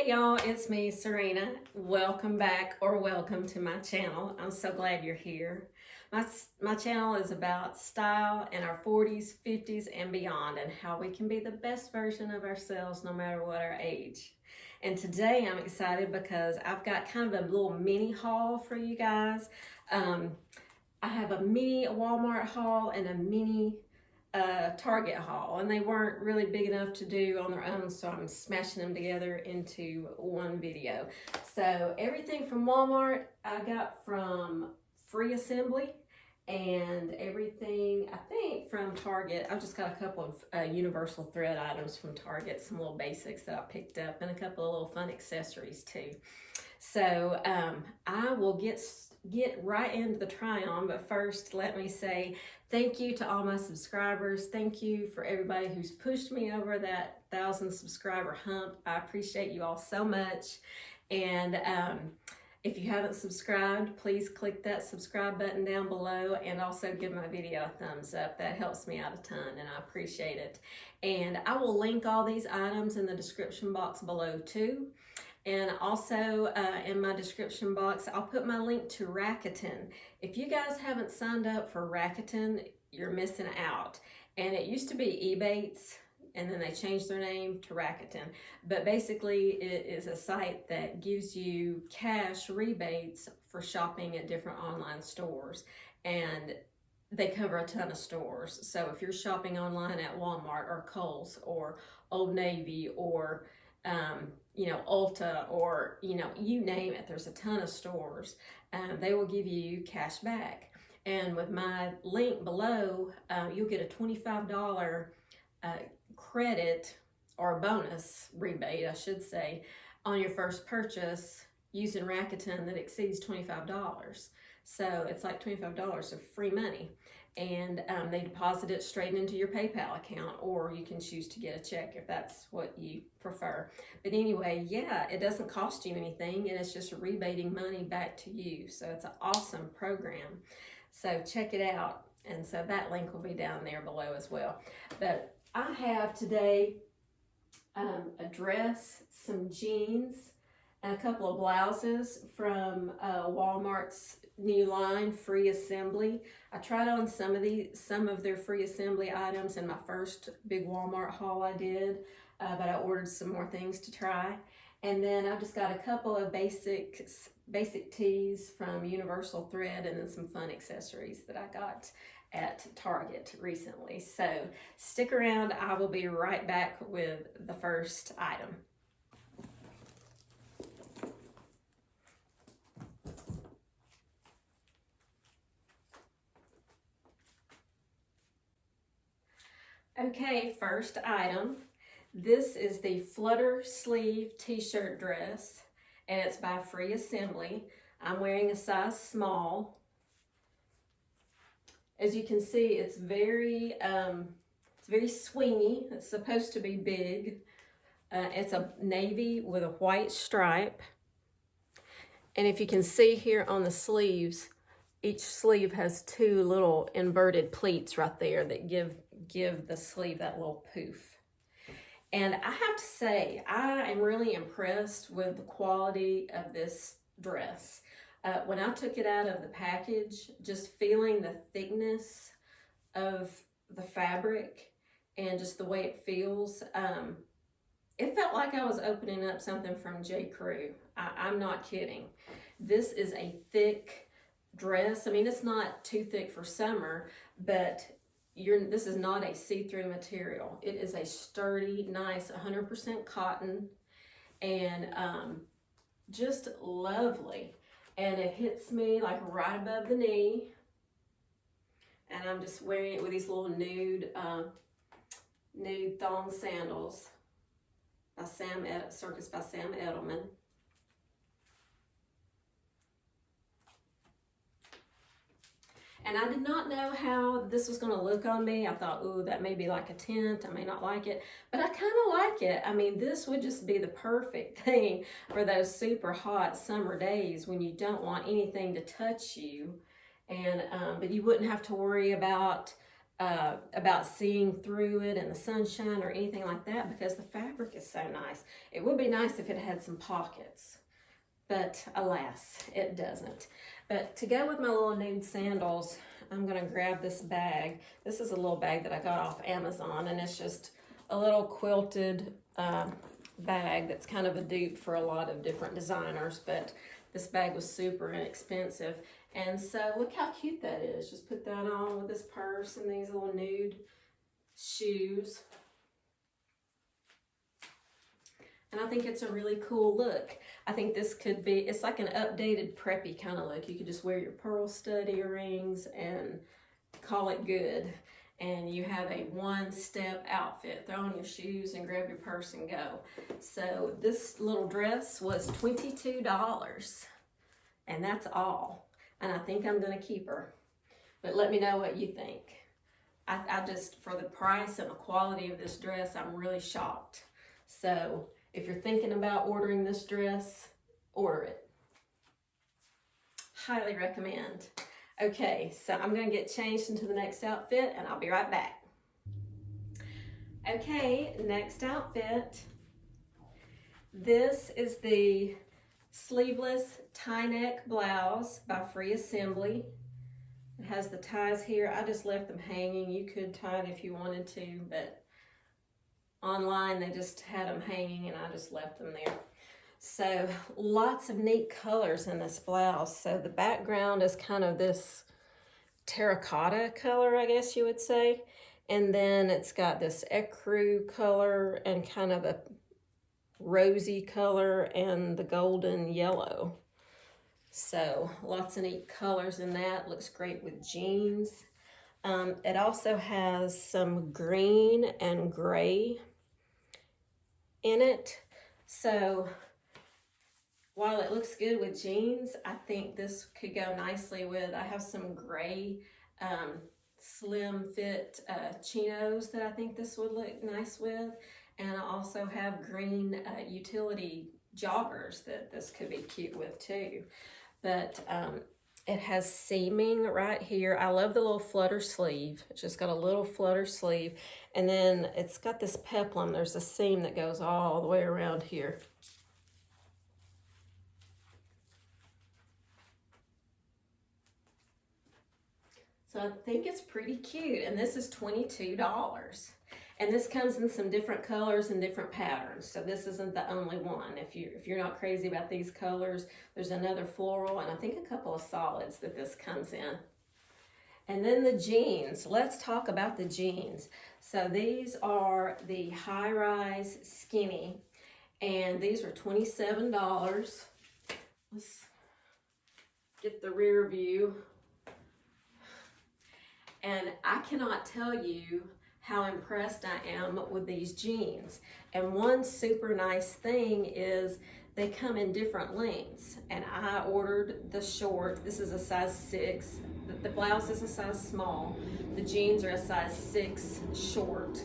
Hey y'all, it's me, Serena. Welcome back or welcome to my channel. I'm so glad you're here. My channel is about style in our 40s, 50s, and beyond, and how we can be the best version of ourselves no matter what our age. And today I'm excited because I've got kind of a little mini haul for you guys. I have a mini Walmart haul and a mini Target haul, and they weren't really big enough to do on their own, so I'm smashing them together into one video. So everything from Walmart I got from Free Assembly, and everything I think from Target. I've just got a couple of universal thread items from Target, some little basics that I picked up, and a couple of little fun accessories too. So I will get right into the try on, but first let me say thank you to all my subscribers. Thank you for everybody who's pushed me over that 1,000 subscriber hump. I appreciate you all so much. And if you haven't subscribed, please click that subscribe button down below, and also give my video a thumbs up. That helps me out a ton and I appreciate it. And I will link all these items in the description box below too. And also in my description box, I'll put my link to Rakuten. If you guys haven't signed up for Rakuten, you're missing out. And it used to be Ebates, and then they changed their name to Rakuten. But basically, it is a site that gives you cash rebates for shopping at different online stores. And they cover a ton of stores. So if you're shopping online at Walmart or Kohl's or Old Navy or Ulta, or you name it, there's a ton of stores. They will give you cash back, and with my link below, you'll get a $25 credit or bonus rebate, I should say, on your first purchase using Rakuten that exceeds $25. So it's like $25 of free money. And they deposit it straight into your PayPal account, or you can choose to get a check if that's what you prefer. But anyway, yeah, it doesn't cost you anything, and it's just rebating money back to you. So it's an awesome program. So check it out. And so that link will be down there below as well. But I have today a dress, some jeans, and a couple of blouses from Walmart's new line, Free Assembly. I tried on some of their Free Assembly items in my first big Walmart haul I did, but I ordered some more things to try. And then I just got a couple of basic tees from Universal Thread, and then some fun accessories that I got at Target recently. So stick around, I will be right back with the first item. Okay, first item. This is the Flutter sleeve t-shirt dress, and it's by Free Assembly. I'm wearing a size small. As you can see, it's very swingy. It's supposed to be big. It's a navy with a white stripe. And if you can see here on the sleeves, each sleeve has two little inverted pleats right there that give the sleeve that little poof. And I have to say, I am really impressed with the quality of this dress. When I took it out of the package, just feeling the thickness of the fabric and just the way it feels, it felt like I was opening up something from J. Crew. I'm not kidding. This is a thick dress. I mean, it's not too thick for summer, but this is not a see-through material. It is a sturdy, nice 100% cotton, and just lovely. And it hits me like right above the knee, and I'm just wearing it with these little nude thong sandals by Circus by Sam Edelman. And I did not know how this was going to look on me. I thought, ooh, that may be like a tint. I may not like it, but I kind of like it. I mean, this would just be the perfect thing for those super hot summer days when you don't want anything to touch you. And but you wouldn't have to worry about about seeing through it in the sunshine or anything like that, because the fabric is so nice. It would be nice if it had some pockets, but alas, it doesn't. But to go with my little nude sandals, I'm gonna grab this bag. This is a little bag that I got off Amazon, and it's just a little quilted bag that's kind of a dupe for a lot of different designers, but this bag was super inexpensive. And so look how cute that is. Just put that on with this purse and these little nude shoes. And I think it's a really cool look. I think this could be, it's like an updated preppy kind of look. You could just wear your pearl stud earrings and call it good. And you have a one-step outfit. Throw on your shoes and grab your purse and go. So this little dress was $22, and that's all. And I think I'm gonna keep her. But let me know what you think. I just, for the price and the quality of this dress, I'm really shocked. So if you're thinking about ordering this dress, order it. Highly recommend. Okay, so I'm gonna get changed into the next outfit and I'll be right back. Okay, next outfit. This is the Sleeveless Tie-Neck blouse by Free Assembly. It has the ties here. I just left them hanging. You could tie it if you wanted to, but online they just had them hanging and I just left them there. So lots of neat colors in this blouse. So the background is kind of this terracotta color, I guess you would say. And then it's got this ecru color and kind of a rosy color and the golden yellow. So lots of neat colors in that. Looks great with jeans. It also has some green and gray in it. So while it looks good with jeans, I think this could go nicely with, I have some gray slim fit chinos that I think this would look nice with. And I also have green utility joggers that this could be cute with too. But it has seaming right here. I love the little flutter sleeve. It's just got a little flutter sleeve. And then it's got this peplum. There's a seam that goes all the way around here. So I think it's pretty cute, and this is $22. And this comes in some different colors and different patterns, so this isn't the only one. If you're not crazy about these colors, there's another floral and I think a couple of solids that this comes in. And then the jeans. Let's talk about the jeans. So these are the high-rise skinny, and these are $27. Let's get the rear view. And I cannot tell you how impressed I am with these jeans. And one super nice thing is they come in different lengths. And I ordered the short. This is a size 6. The blouse is a size small. The jeans are a size 6 short.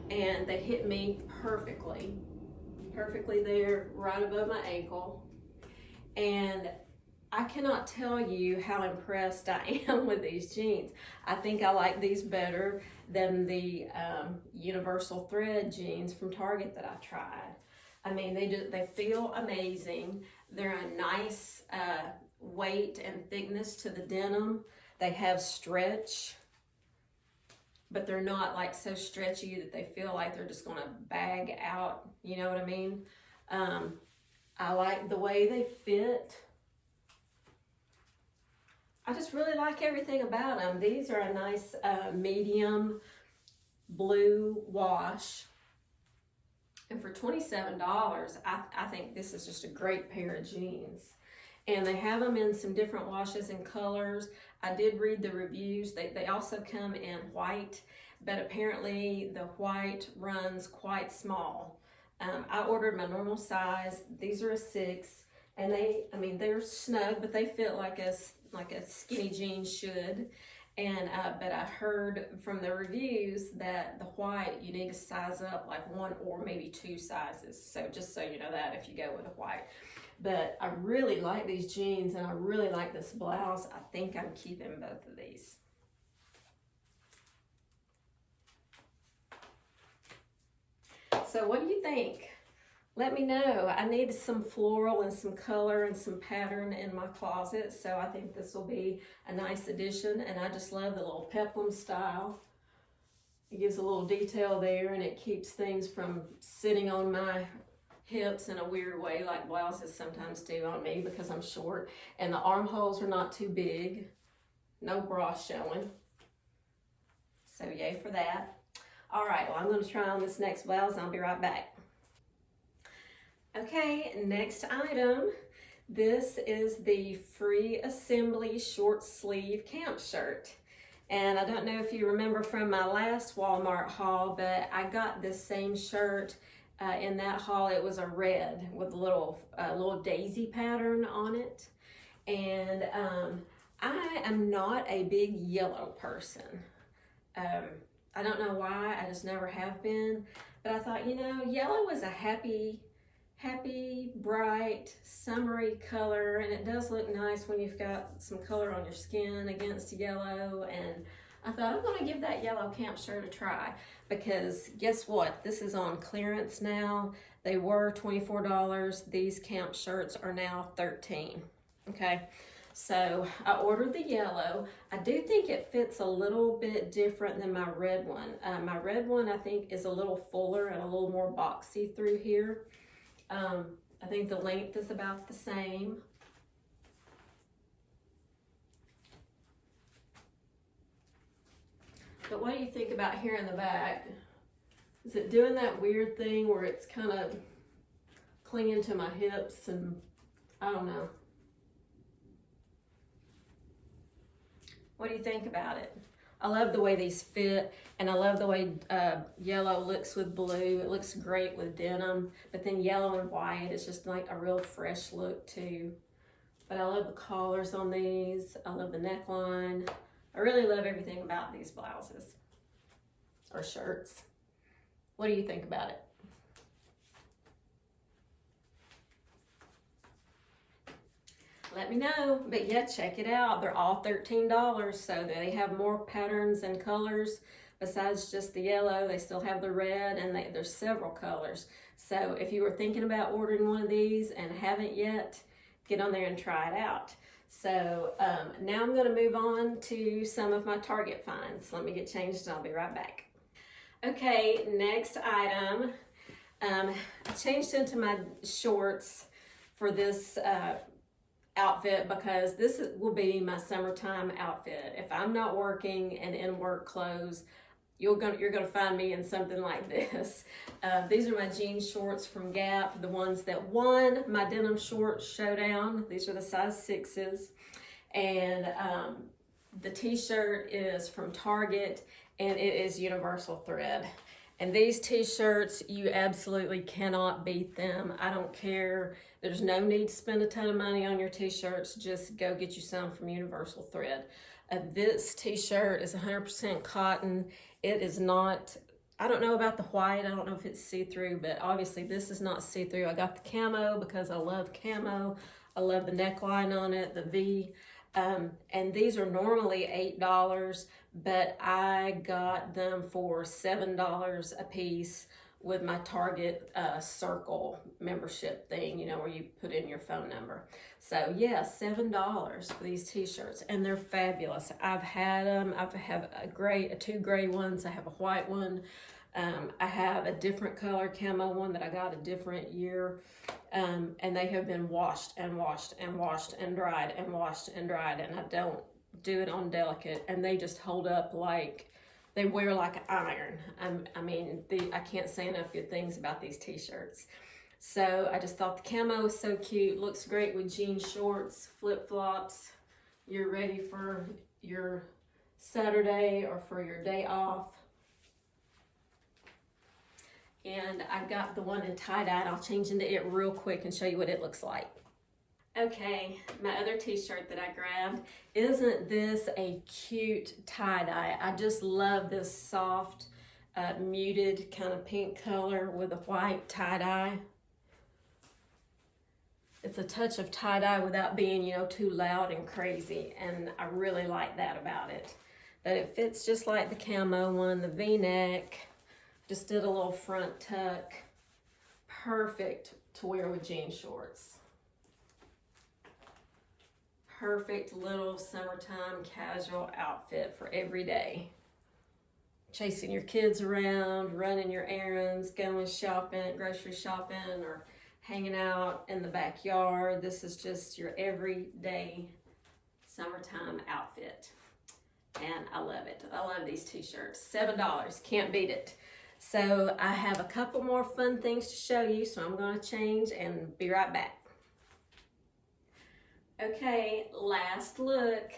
And they hit me perfectly. Perfectly there, right above my ankle. And I cannot tell you how impressed I am with these jeans. I think I like these better than the universal thread jeans from Target that I tried. I mean, they feel amazing. They're a nice weight and thickness to the denim. They have stretch, but they're not like so stretchy that they feel like they're just gonna bag out, you know what I mean? I like the way they fit. I just really like everything about them. These are a nice medium blue wash. And for $27, I think this is just a great pair of jeans. And they have them in some different washes and colors. I did read the reviews. They also come in white, but apparently the white runs quite small. I ordered my normal size. These are a 6. And they're snug, but they fit like a skinny jean should. And but I heard from the reviews that the white, you need to size up like 1 or maybe 2 sizes. So just so you know that if you go with a white. But I really like these jeans and I really like this blouse. I think I'm keeping both of these. So what do you think? Let me know. I need some floral and some color and some pattern in my closet, so I think this will be a nice addition, and I just love the little peplum style. It gives a little detail there, and it keeps things from sitting on my hips in a weird way like blouses sometimes do on me because I'm short, and the armholes are not too big. No bra showing. So yay for that. All right, well, I'm going to try on this next blouse and I'll be right back. Okay, next item. This is the free assembly short sleeve camp shirt. And I don't know if you remember from my last Walmart haul, but I got this same shirt in that haul. It was a red with a little daisy pattern on it. And I am not a big yellow person. I don't know why, I just never have been. But I thought, you know, yellow is a happy, bright, summery color, and it does look nice when you've got some color on your skin against yellow. And I thought I'm gonna give that yellow camp shirt a try, because guess what? This is on clearance now. They were $24. These camp shirts are now $13, okay? So I ordered the yellow. I do think it fits a little bit different than my red one. My red one, I think, is a little fuller and a little more boxy through here. I think the length is about the same. But what do you think about here in the back? Is it doing that weird thing where it's kind of clinging to my hips, and I don't know. What do you think about it? I love the way these fit, and I love the way yellow looks with blue. It looks great with denim, but then yellow and white is just like a real fresh look too. But I love the collars on these. I love the neckline. I really love everything about these blouses or shirts. What do you think about it? Let me know. But yeah, check it out. They're all $13, so they have more patterns and colors besides just the yellow. They still have the red, and there's several colors. So if you were thinking about ordering one of these and haven't yet, get on there and try it out. So now I'm going to move on to some of my Target finds. Let me get changed and I'll be right back. Okay, next item. I changed into my shorts for this outfit because this will be my summertime outfit. If I'm not working and in work clothes, you're gonna find me in something like this. These are my jean shorts from Gap, the ones that won my denim short showdown. These are the size 6s, and the t-shirt is from Target, and it is universal thread. And these t-shirts, you absolutely cannot beat them. I don't care. There's no need to spend a ton of money on your t-shirts. Just go get you some from Universal Thread. This t-shirt is 100% cotton. It is not, I don't know about the white. I don't know if it's see-through, but obviously this is not see-through. I got the camo because I love camo. I love the neckline on it, the V. And these are normally $8, but I got them for $7 a piece with my Target Circle membership thing, you know, where you put in your phone number. So yeah, $7 for these t-shirts, and they're fabulous. I've had them. I have two gray ones. I have a white one. I have a different color camo one that I got a different year. And they have been washed and washed and washed and dried and washed and dried, and I don't do it on delicate, and they just hold up like they wear like iron. I mean, I can't say enough good things about these t-shirts. So I just thought the camo was so cute. Looks great with jean shorts, flip-flops. You're ready for your Saturday or for your day off. And I've got the one in tie-dye. I'll change into it real quick and show you what it looks like. Okay, my other t-shirt that I grabbed. Isn't this a cute tie-dye? I just love this soft, muted kind of pink color with a white tie-dye. It's a touch of tie-dye without being, you know, too loud and crazy, and I really like that about it. But it fits just like the camo one, the V-neck. Just did a little front tuck. Perfect to wear with jean shorts. Perfect little summertime casual outfit for every day. Chasing your kids around, running your errands, going shopping, grocery shopping, or hanging out in the backyard. This is just your everyday summertime outfit. And I love it. I love these t-shirts. $7, can't beat it. So I have a couple more fun things to show you, so I'm going to change and be right back. Okay, last look.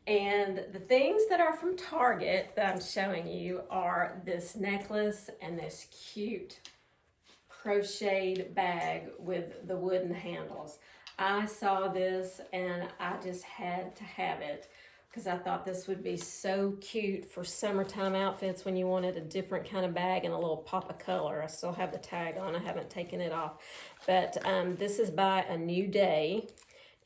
And the things that are from Target that I'm showing you are this necklace and this cute crocheted bag with the wooden handles. I saw this and I just had to have it because I thought this would be so cute for summertime outfits when you wanted a different kind of bag and a little pop of color. I still have the tag on, I haven't taken it off. But this is by A New Day,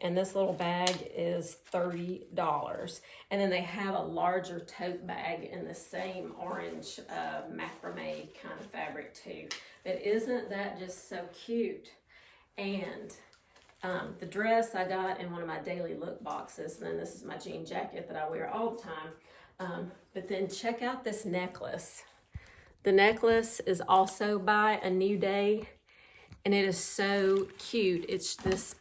and this little bag is $30. And then they have a larger tote bag in the same orange macrame kind of fabric too. But isn't that just so cute? And the dress I got in one of my daily look boxes, and then this is my jean jacket that I wear all the time. But then check out this necklace. The necklace is also by A New Day, and it is so cute. It's this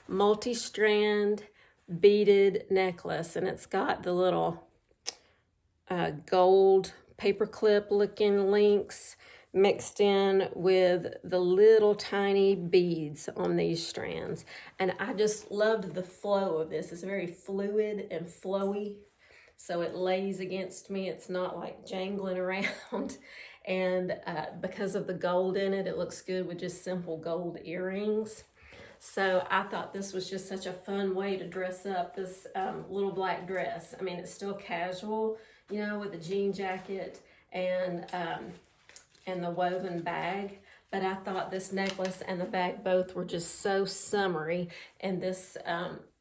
multi-strand beaded necklace, and it's got the little gold paperclip looking links mixed in with the little tiny beads on these strands. And I just loved the flow of this. It's very fluid and flowy, so it lays against me. It's not like jangling around. And because of the gold in it, it looks good with just simple gold earrings. So I thought this was just such a fun way to dress up this little black dress. I mean, it's still casual, you know, with the jean jacket and the woven bag, but I thought this necklace and the bag both were just so summery, and this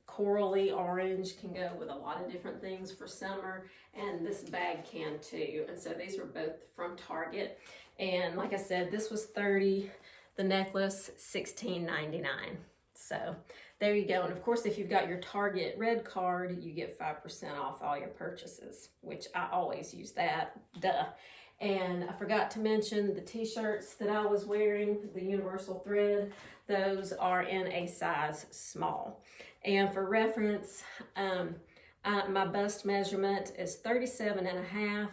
corally orange can go with a lot of different things for summer, and this bag can too. And so these were both from Target, and like I said, this was $30, the necklace $16.99. So there you go. And of course, if you've got your Target red card, you get 5% off all your purchases, which I always use that, duh. And I forgot to mention the t-shirts that I was wearing, the universal thread, those are in a size small. And for reference, my bust measurement is 37.5.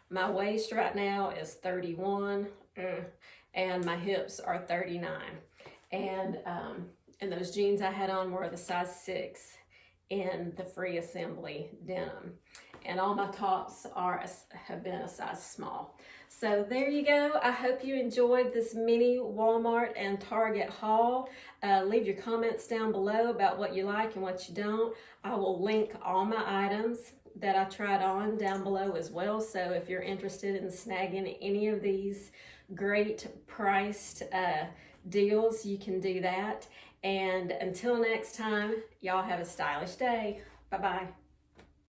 My waist right now is 31, and my hips are 39. And those jeans I had on were the size 6 in the free assembly denim. And all my tops have been a size small. So there you go. I hope you enjoyed this mini Walmart and Target haul. Leave your comments down below about what you like and what you don't. I will link all my items that I tried on down below as well. So if you're interested in snagging any of these great priced deals, you can do that. And until next time, y'all have a stylish day. Bye-bye.